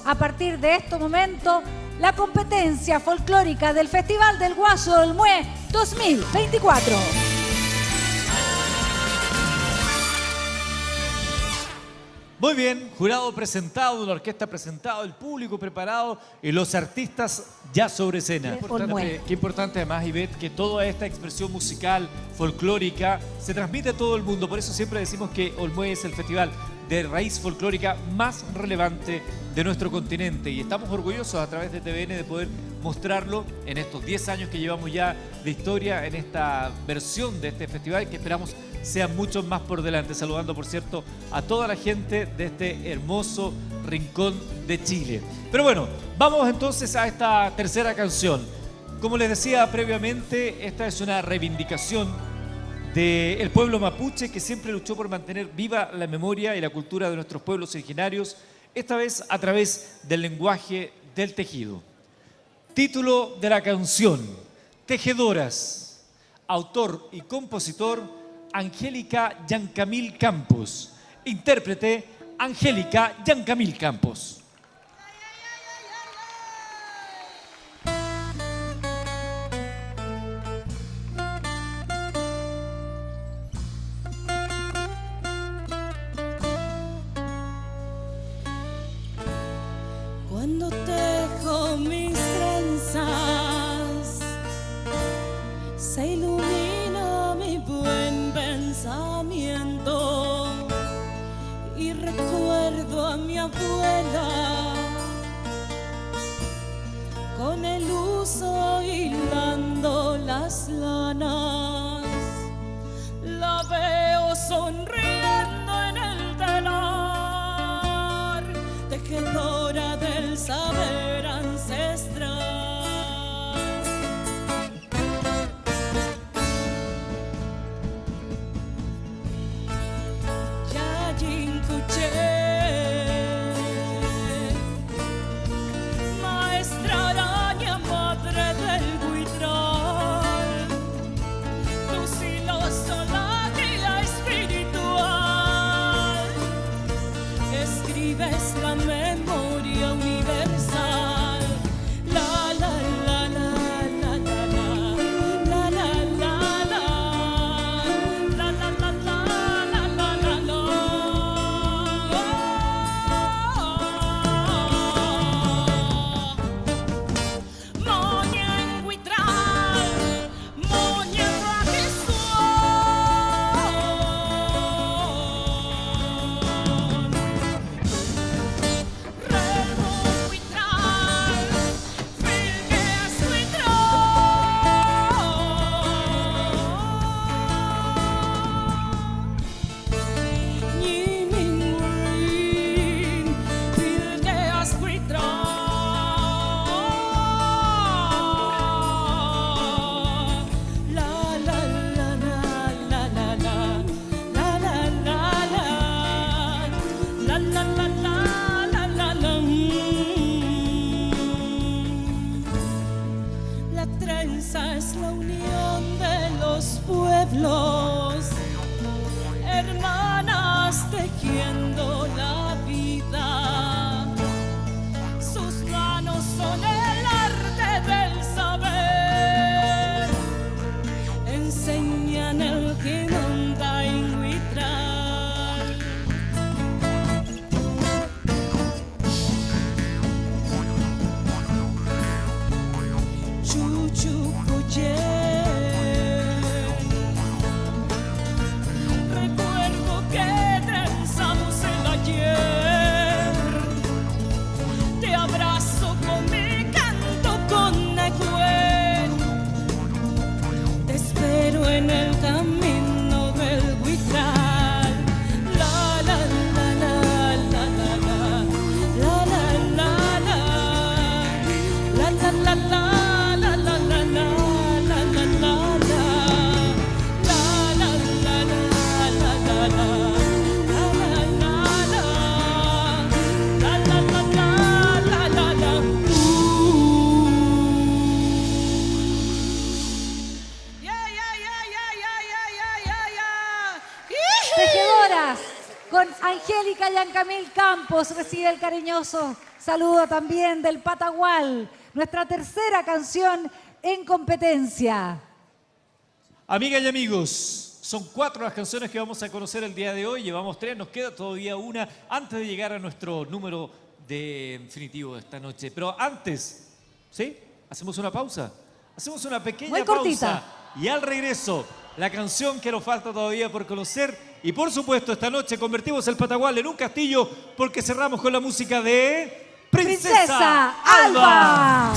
A partir de este momento, la competencia folclórica del Festival del Guaso de Olmué 2024. Muy bien, jurado presentado, la orquesta presentada, el público preparado y los artistas ya sobre escena. Qué importante además, Ivette, que toda esta expresión musical, folclórica, se transmite a todo el mundo. Por eso siempre decimos que Olmué es el festival de raíz folclórica más relevante de nuestro continente. Y estamos orgullosos a través de TVN de poder mostrarlo en estos 10 años que llevamos ya de historia en esta versión de este festival, que esperamos sean muchos más por delante. Saludando, por cierto, a toda la gente de este hermoso rincón de Chile. Pero bueno, vamos entonces a esta tercera canción. Como les decía previamente, esta es una reivindicación del pueblo mapuche, que siempre luchó por mantener viva la memoria y la cultura de nuestros pueblos originarios, esta vez a través del lenguaje del tejido. Título de la canción: Tejedoras. Autor y compositor: Angélica Yancamil Campos. Intérprete: Angélica Yancamil Campos. Cuando tejo mis trenzas, se ilumina mi buen pensamiento y recuerdo a mi abuela con el uso hilando las lanas. La veo sonriendo en el telar, tejedora del saber ancestral. Yayincuché, maestra araña, madre del buitral, tu siloso la guía espiritual, escribes la memoria universal. recibe el cariñoso saludo también del Patagual, nuestra tercera canción en competencia. Amigas y amigos, son 4 las canciones que vamos a conocer el día de hoy. Llevamos 3, nos queda todavía una antes de llegar a nuestro número definitivo de esta noche. Pero antes, ¿sí? Hacemos una pausa. Hacemos una pequeña muy cortita pausa. Y al regreso, la canción que nos falta todavía por conocer. Y por supuesto, esta noche convertimos el Patagual en un castillo porque cerramos con la música de Princesa Alba.